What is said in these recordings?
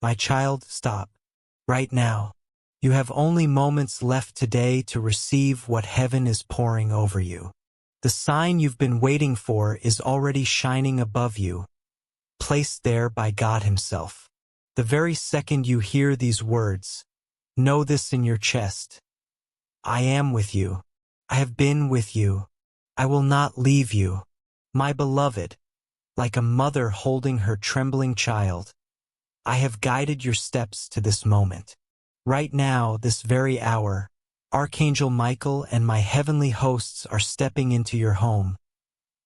My child, stop. Right now. You have only moments left today to receive what heaven is pouring over you. The sign you've been waiting for is already shining above you, placed there by God Himself. The very second you hear these words, know this in your chest. I am with you. I have been with you. I will not leave you. My beloved, like a mother holding her trembling child, I have guided your steps to this moment. Right now, this very hour, Archangel Michael and my heavenly hosts are stepping into your home,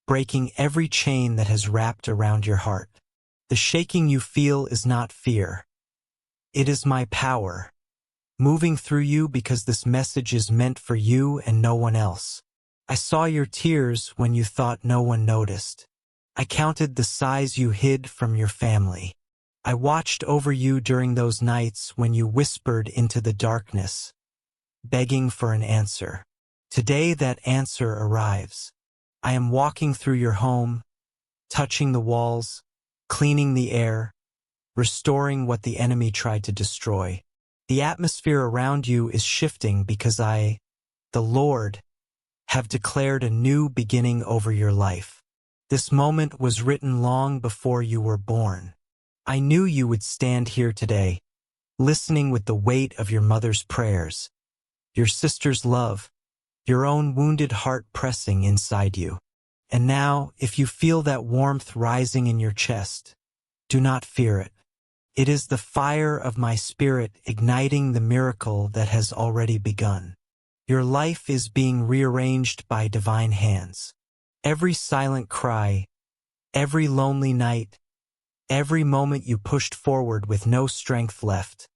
breaking every chain that has wrapped around your heart. The shaking you feel is not fear. It is my power, moving through you because this message is meant for you and no one else. I saw your tears when you thought no one noticed. I counted the sighs you hid from your family. I watched over you during those nights when you whispered into the darkness, begging for an answer. Today that answer arrives. I am walking through your home, touching the walls, cleaning the air, restoring what the enemy tried to destroy. The atmosphere around you is shifting because I, the Lord, have declared a new beginning over your life. This moment was written long before you were born. I knew you would stand here today, listening with the weight of your mother's prayers, your sister's love, your own wounded heart pressing inside you. And now, if you feel that warmth rising in your chest, do not fear it. It is the fire of my spirit igniting the miracle that has already begun. Your life is being rearranged by divine hands. Every silent cry, every lonely night, every moment you pushed forward with no strength left.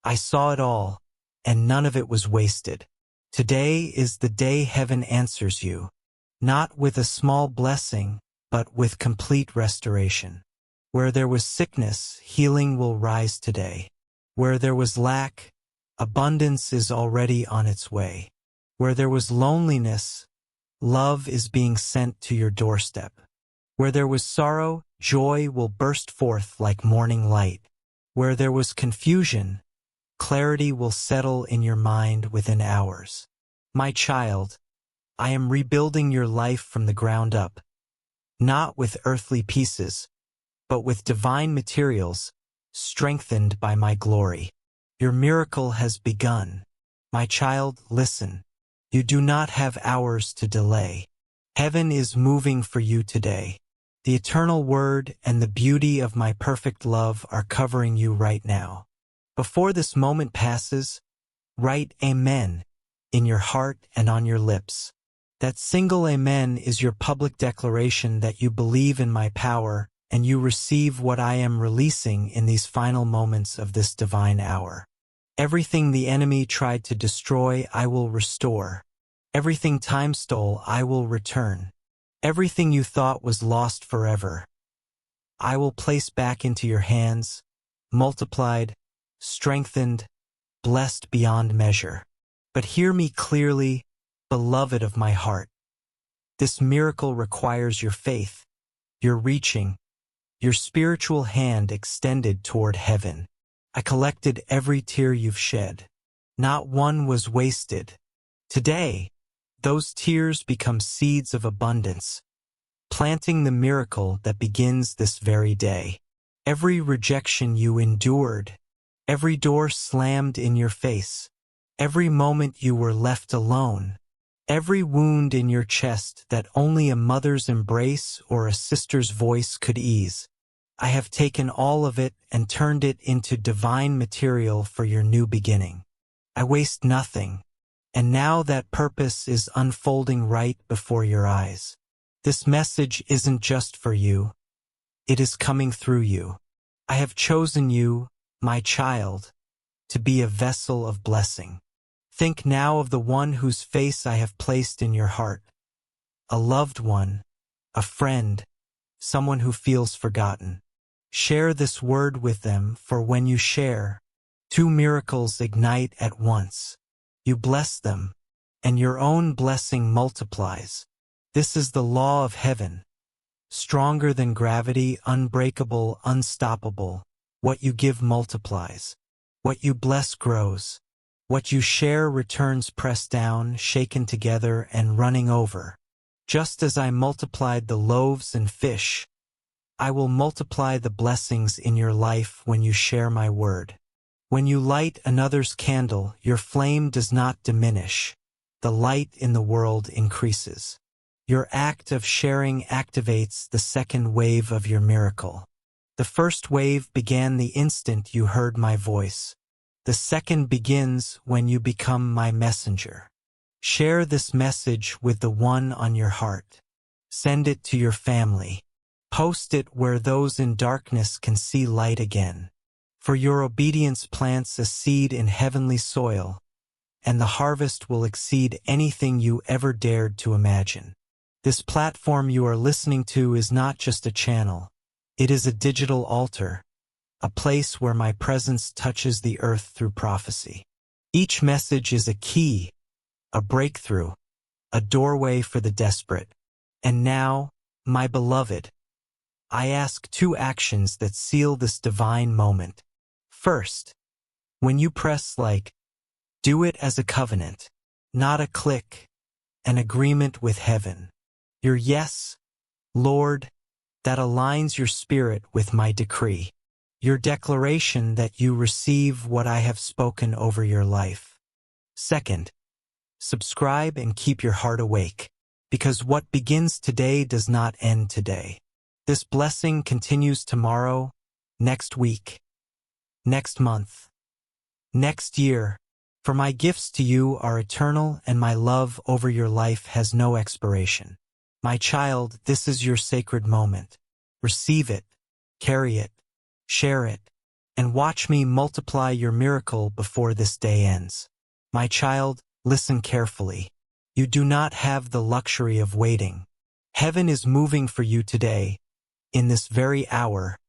I saw it all, and none of it was wasted. Today is the day heaven answers you, not with a small blessing, but with complete restoration. Where there was sickness, healing will rise today. Where there was lack, abundance is already on its way. Where there was loneliness, love is being sent to your doorstep. Where there was sorrow, joy will burst forth like morning light. Where there was confusion, clarity will settle in your mind within hours. My child, I am rebuilding your life from the ground up, not with earthly pieces, but with divine materials, strengthened by my glory. Your miracle has begun. My child, listen. You do not have hours to delay. Heaven is moving for you today. The eternal word and the beauty of my perfect love are covering you right now. Before this moment passes, write Amen in your heart and on your lips. That single Amen is your public declaration that you believe in my power and you receive what I am releasing in these final moments of this divine hour. Everything the enemy tried to destroy, I will restore. Everything time stole, I will return. Everything you thought was lost forever, I will place back into your hands, multiplied, strengthened, blessed beyond measure. But hear me clearly, beloved of my heart. This miracle requires your faith, your reaching, your spiritual hand extended toward heaven. I collected every tear you've shed. Not one was wasted. Today, those tears become seeds of abundance, planting the miracle that begins this very day. Every rejection you endured, every door slammed in your face, every moment you were left alone, every wound in your chest that only a mother's embrace or a sister's voice could ease. I have taken all of it and turned it into divine material for your new beginning. I waste nothing, and now that purpose is unfolding right before your eyes. This message isn't just for you. It is coming through you. I have chosen you, my child, to be a vessel of blessing. Think now of the one whose face I have placed in your heart. A loved one, a friend, someone who feels forgotten. Share this word with them, for when you share, two miracles ignite at once. You bless them, and your own blessing multiplies. This is the law of heaven, stronger than gravity, unbreakable, unstoppable. What you give multiplies. What you bless grows. What you share returns pressed down, shaken together, and running over. Just as I multiplied the loaves and fish, I will multiply the blessings in your life when you share my word. When you light another's candle, your flame does not diminish. The light in the world increases. Your act of sharing activates the second wave of your miracle. The first wave began the instant you heard my voice. The second begins when you become my messenger. Share this message with the one on your heart. Send it to your family. Post it where those in darkness can see light again. For your obedience plants a seed in heavenly soil, and the harvest will exceed anything you ever dared to imagine. This platform you are listening to is not just a channel. It is a digital altar, a place where my presence touches the earth through prophecy. Each message is a key, a breakthrough, a doorway for the desperate. And now, my beloved, I ask two actions that seal this divine moment. First, when you press like, do it as a covenant, not a click, an agreement with heaven. Your yes, Lord, that aligns your spirit with my decree. Your declaration that you receive what I have spoken over your life. Second, subscribe and keep your heart awake, because what begins today does not end today. This blessing continues tomorrow, next week, next month, next year. For my gifts to you are eternal, and my love over your life has no expiration. My child, this is your sacred moment. Receive it, carry it, share it, and watch me multiply your miracle before this day ends. My child, listen carefully. You do not have the luxury of waiting. Heaven is moving for you today, in this very hour,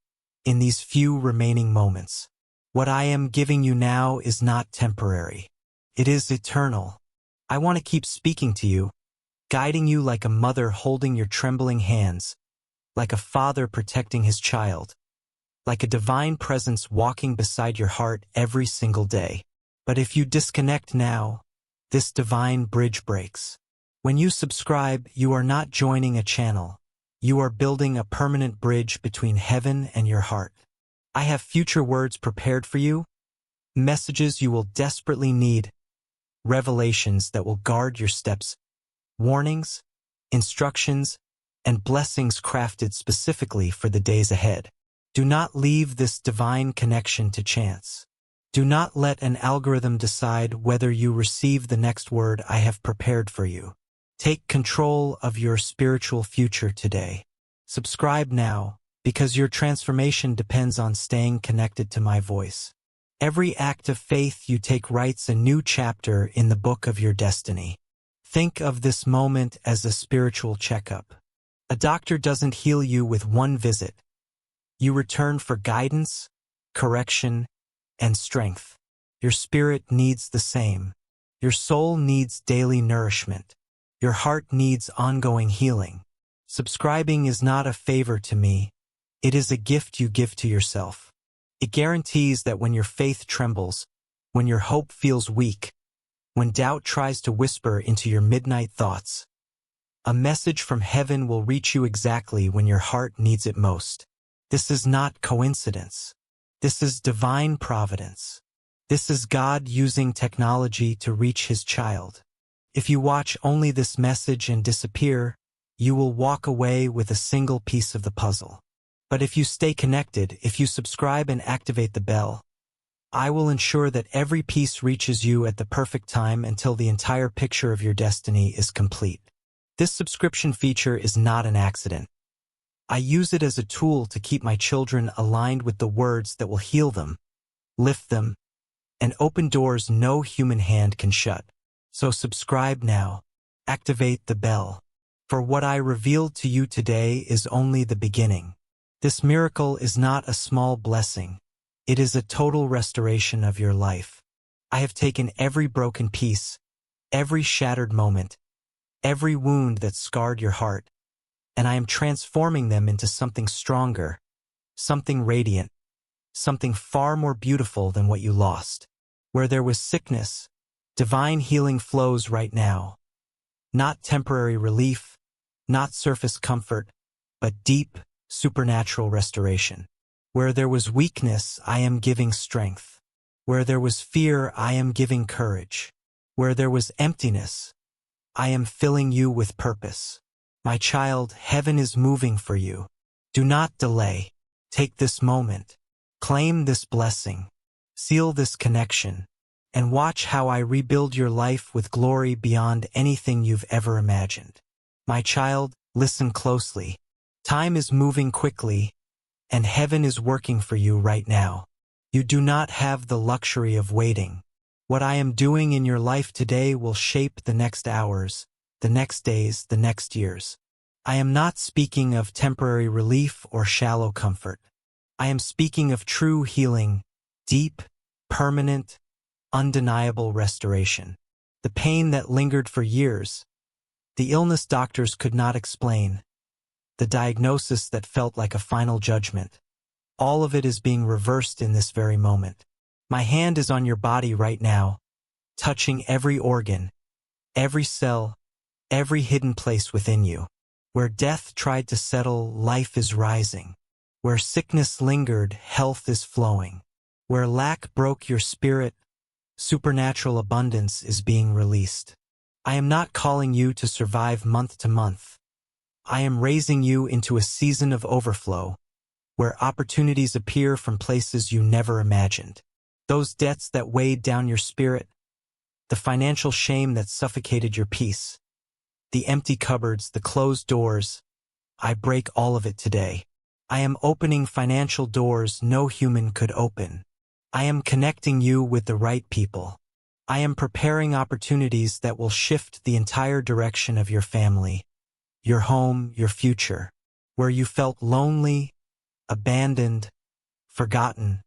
in these few remaining moments. What I am giving you now is not temporary. It is eternal. I want to keep speaking to you, guiding you like a mother holding your trembling hands, like a father protecting his child, like a divine presence walking beside your heart every single day. But if you disconnect now, this divine bridge breaks. When you subscribe, you are not joining a channel. You are building a permanent bridge between heaven and your heart. I have future words prepared for you, messages you will desperately need, revelations that will guard your steps, warnings, instructions, and blessings crafted specifically for the days ahead. Do not leave this divine connection to chance. Do not let an algorithm decide whether you receive the next word I have prepared for you. Take control of your spiritual future today. Subscribe now, because your transformation depends on staying connected to my voice. Every act of faith you take writes a new chapter in the book of your destiny. Think of this moment as a spiritual checkup. A doctor doesn't heal you with one visit. You return for guidance, correction, and strength. Your spirit needs the same. Your soul needs daily nourishment. Your heart needs ongoing healing. Subscribing is not a favor to me. It is a gift you give to yourself. It guarantees that when your faith trembles, when your hope feels weak, when doubt tries to whisper into your midnight thoughts, a message from heaven will reach you exactly when your heart needs it most. This is not coincidence. This is divine providence. This is God using technology to reach his child. If you watch only this message and disappear, you will walk away with a single piece of the puzzle. But if you stay connected, if you subscribe and activate the bell, I will ensure that every piece reaches you at the perfect time until the entire picture of your destiny is complete. This subscription feature is not an accident. I use it as a tool to keep my children aligned with the words that will heal them, lift them, and open doors no human hand can shut. So subscribe now. Activate the bell. For what I revealed to you today is only the beginning. This miracle is not a small blessing. It is a total restoration of your life. I have taken every broken piece, every shattered moment, every wound that scarred your heart, and I am transforming them into something stronger, something radiant, something far more beautiful than what you lost. Where there was sickness, divine healing flows right now. Not temporary relief, not surface comfort, but deep, supernatural restoration. Where there was weakness, I am giving strength. Where there was fear, I am giving courage. Where there was emptiness, I am filling you with purpose. My child, heaven is moving for you. Do not delay. Take this moment. Claim this blessing. Seal this connection. And watch how I rebuild your life with glory beyond anything you've ever imagined. My child, listen closely. Time is moving quickly, and heaven is working for you right now. You do not have the luxury of waiting. What I am doing in your life today will shape the next hours, the next days, the next years. I am not speaking of temporary relief or shallow comfort. I am speaking of true healing, deep, permanent, undeniable restoration. The pain that lingered for years, the illness doctors could not explain, the diagnosis that felt like a final judgment. All of it is being reversed in this very moment. My hand is on your body right now, touching every organ, every cell, every hidden place within you. Where death tried to settle, life is rising. Where sickness lingered, health is flowing. Where lack broke your spirit, supernatural abundance is being released. I am not calling you to survive month to month. I am raising you into a season of overflow, where opportunities appear from places you never imagined. Those debts that weighed down your spirit, the financial shame that suffocated your peace, the empty cupboards, the closed doors, I break all of it today. I am opening financial doors no human could open. I am connecting you with the right people. I am preparing opportunities that will shift the entire direction of your family, your home, your future. Where you felt lonely, abandoned, forgotten,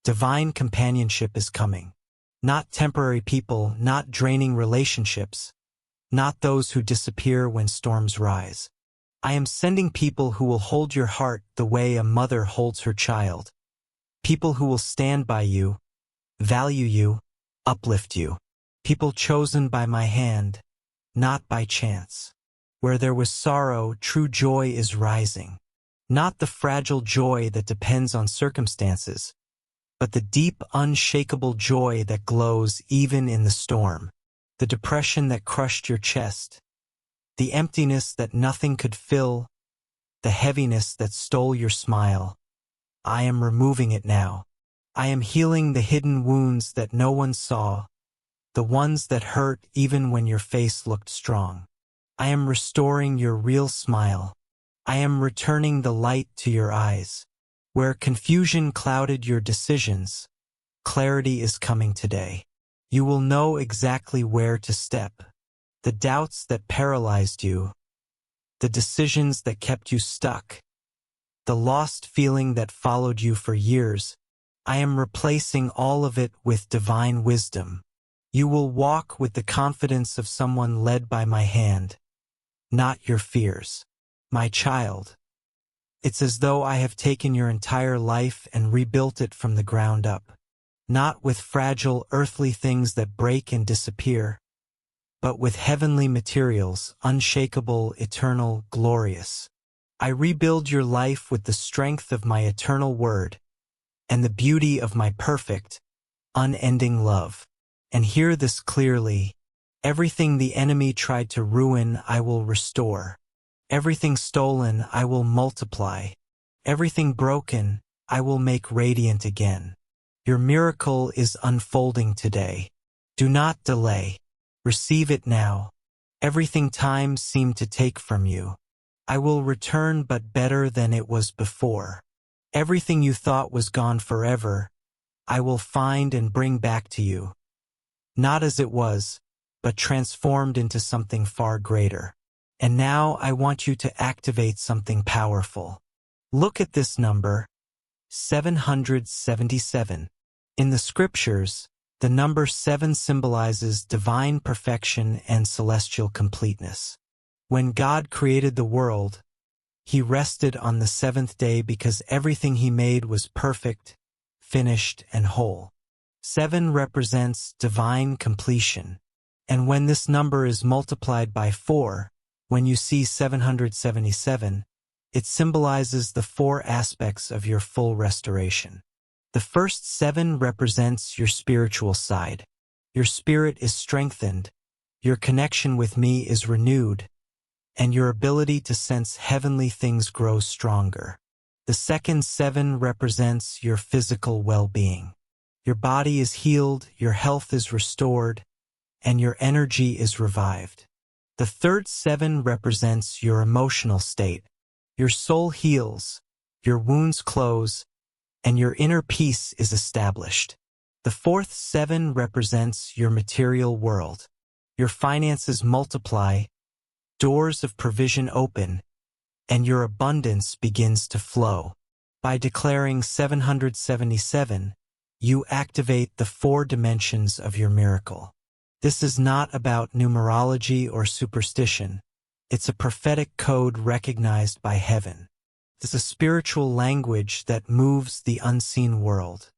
divine companionship is coming. Not temporary people, not draining relationships, not those who disappear when storms rise. I am sending people who will hold your heart the way a mother holds her child. People who will stand by you, value you, uplift you. People chosen by my hand, not by chance. Where there was sorrow, true joy is rising. Not the fragile joy that depends on circumstances, but the deep, unshakable joy that glows even in the storm. The depression that crushed your chest, the emptiness that nothing could fill, the heaviness that stole your smile. I am removing it now. I am healing the hidden wounds that no one saw, the ones that hurt even when your face looked strong. I am restoring your real smile. I am returning the light to your eyes. Where confusion clouded your decisions, clarity is coming today. You will know exactly where to step. The doubts that paralyzed you, the decisions that kept you stuck, the lost feeling that followed you for years, I am replacing all of it with divine wisdom. You will walk with the confidence of someone led by my hand, not your fears. My child, it's as though I have taken your entire life and rebuilt it from the ground up. Not with fragile earthly things that break and disappear, but with heavenly materials, unshakable, eternal, glorious. I rebuild your life with the strength of my eternal word and the beauty of my perfect, unending love. And hear this clearly. Everything the enemy tried to ruin, I will restore. Everything stolen, I will multiply. Everything broken, I will make radiant again. Your miracle is unfolding today. Do not delay. Receive it now. Everything time seemed to take from you, I will return but better than it was before. Everything you thought was gone forever, I will find and bring back to you. Not as it was, but transformed into something far greater. And now I want you to activate something powerful. Look at this number, 777. In the scriptures, the number 7 symbolizes divine perfection and celestial completeness. When God created the world, He rested on the 7th day because everything He made was perfect, finished, and whole. 7 represents divine completion. And when this number is multiplied by 4, when you see 777, it symbolizes the 4 aspects of your full restoration. The first 7 represents your spiritual side. Your spirit is strengthened, your connection with me is renewed, and your ability to sense heavenly things grows stronger. The second 7 represents your physical well-being. Your body is healed, your health is restored, and your energy is revived. The third 7 represents your emotional state. Your soul heals, your wounds close, and your inner peace is established. The fourth 7 represents your material world. Your finances multiply, doors of provision open, and your abundance begins to flow. By declaring 777, you activate the 4 dimensions of your miracle. This is not about numerology or superstition. It's a prophetic code recognized by heaven. It's a spiritual language that moves the unseen world.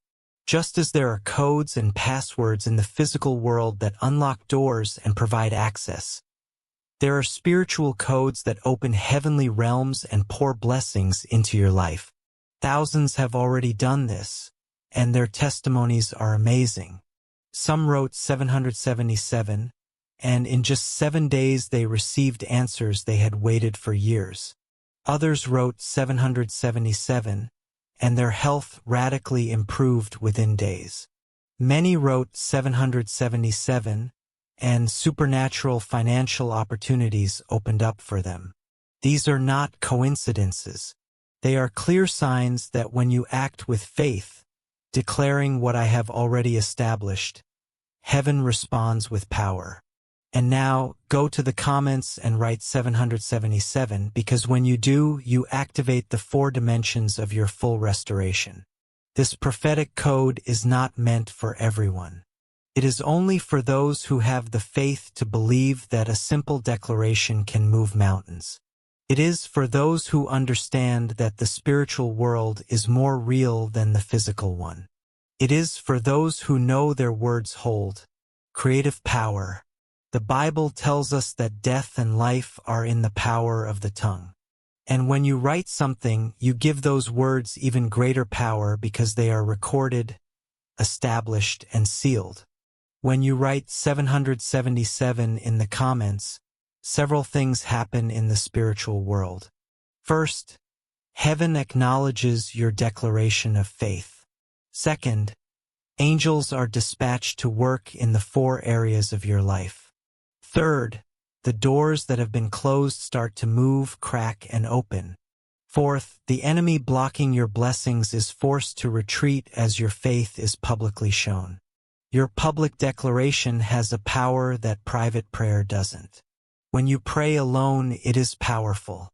Just as there are codes and passwords in the physical world that unlock doors and provide access, there are spiritual codes that open heavenly realms and pour blessings into your life. Thousands have already done this, and their testimonies are amazing. Some wrote 777, and in just 7 days they received answers they had waited for years. Others wrote 777, and their health radically improved within days. Many wrote 777, and supernatural financial opportunities opened up for them. These are not coincidences. They are clear signs that when you act with faith, declaring what I have already established, heaven responds with power. And now, go to the comments and write 777, because when you do, you activate the 4 dimensions of your full restoration. This prophetic code is not meant for everyone. It is only for those who have the faith to believe that a simple declaration can move mountains. It is for those who understand that the spiritual world is more real than the physical one. It is for those who know their words hold creative power. The Bible tells us that death and life are in the power of the tongue. And when you write something, you give those words even greater power because they are recorded, established, and sealed. When you write 777 in the comments, several things happen in the spiritual world. First, heaven acknowledges your declaration of faith. Second, angels are dispatched to work in the 4 areas of your life. Third, the doors that have been closed start to move, crack, and open. Fourth, the enemy blocking your blessings is forced to retreat as your faith is publicly shown. Your public declaration has a power that private prayer doesn't. When you pray alone, it is powerful.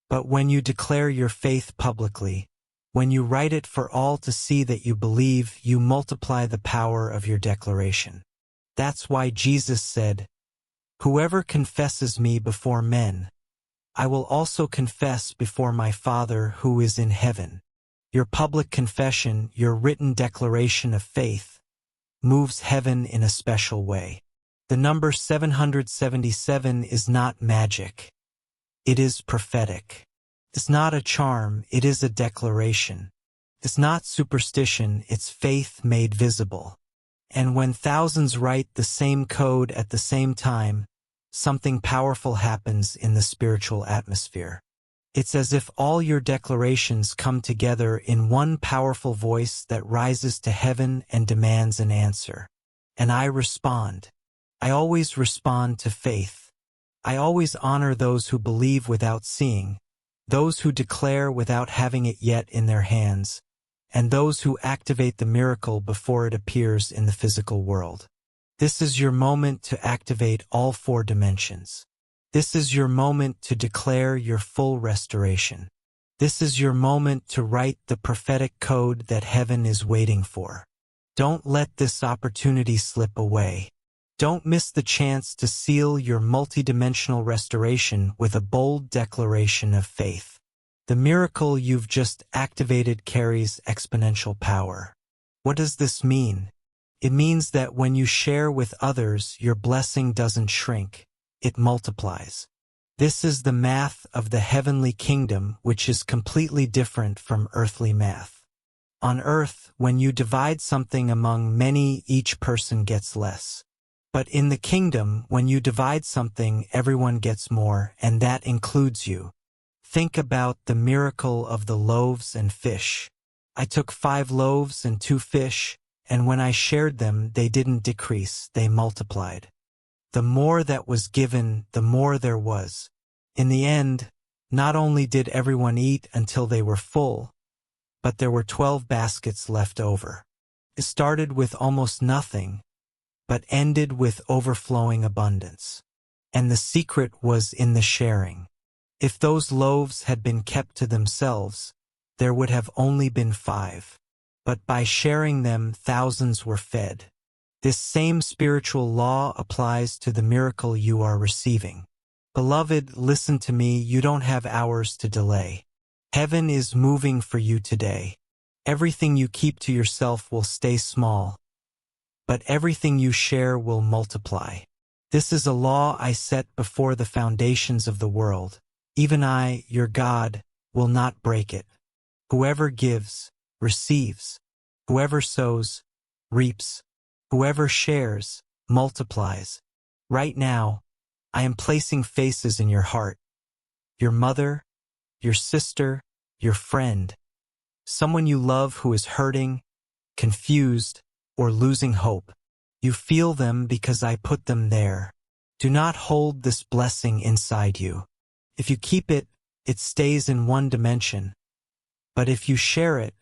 But when you declare your faith publicly, when you write it for all to see that you believe, you multiply the power of your declaration. That's why Jesus said, "Whoever confesses me before men, I will also confess before my Father who is in heaven." Your public confession, your written declaration of faith, moves heaven in a special way. The number 777 is not magic. It is prophetic. It's not a charm, it is a declaration. It's not superstition, it's faith made visible. And when thousands write the same code at the same time, something powerful happens in the spiritual atmosphere. It's as if all your declarations come together in one powerful voice that rises to heaven and demands an answer. And I respond. I always respond to faith. I always honor those who believe without seeing, those who declare without having it yet in their hands, and those who activate the miracle before it appears in the physical world. This is your moment to activate all 4 dimensions. This is your moment to declare your full restoration. This is your moment to write the prophetic code that heaven is waiting for. Don't let this opportunity slip away. Don't miss the chance to seal your multidimensional restoration with a bold declaration of faith. The miracle you've just activated carries exponential power. What does this mean? It means that when you share with others, your blessing doesn't shrink, it multiplies. This is the math of the heavenly kingdom, which is completely different from earthly math. On earth, when you divide something among many, each person gets less. But in the kingdom, when you divide something, everyone gets more, and that includes you. Think about the miracle of the loaves and fish. I took 5 loaves and 2 fish, and when I shared them, they didn't decrease, they multiplied. The more that was given, the more there was. In the end, not only did everyone eat until they were full, but there were 12 baskets left over. It started with almost nothing, but ended with overflowing abundance. And the secret was in the sharing. If those loaves had been kept to themselves, there would have only been 5. But by sharing them, thousands were fed. This same spiritual law applies to the miracle you are receiving. Beloved, listen to me, you don't have hours to delay. Heaven is moving for you today. Everything you keep to yourself will stay small, but everything you share will multiply. This is a law I set before the foundations of the world. Even I, your God, will not break it. Whoever gives, receives. Whoever sows, reaps. Whoever shares, multiplies. Right now, I am placing faces in your heart. Your mother, your sister, your friend. Someone you love who is hurting, confused, or losing hope. You feel them because I put them there. Do not hold this blessing inside you. If you keep it, it stays in one dimension. But if you share it,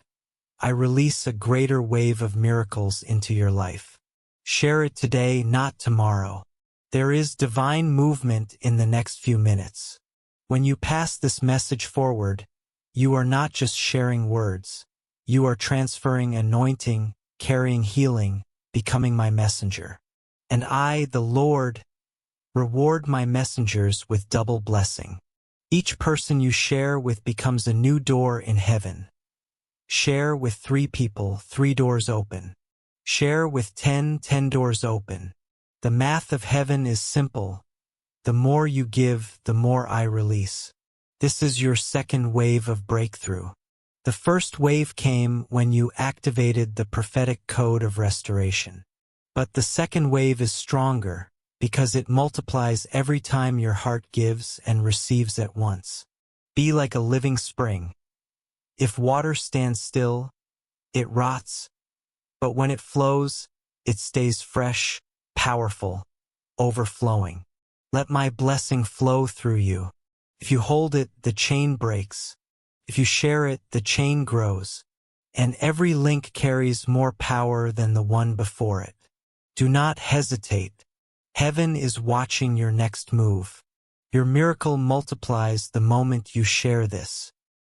I release a greater wave of miracles into your life. Share it today, not tomorrow. There is divine movement in the next few minutes. When you pass this message forward, you are not just sharing words. You are transferring anointing, carrying healing, becoming my messenger. And I, the Lord, reward my messengers with double blessing. Each person you share with becomes a new door in heaven. Share with 3 people, 3 doors open. Share with 10 doors open. The math of heaven is simple. The more you give, the more I release. This is your second wave of breakthrough. The first wave came when you activated the prophetic code of restoration. But the second wave is stronger because it multiplies every time your heart gives and receives at once. Be like a living spring. If water stands still, it rots. But when it flows, it stays fresh, powerful, overflowing. Let my blessing flow through you. If you hold it, the chain breaks. If you share it, the chain grows. And every link carries more power than the one before it. Do not hesitate. Heaven is watching your next move. Your miracle multiplies the moment you share this.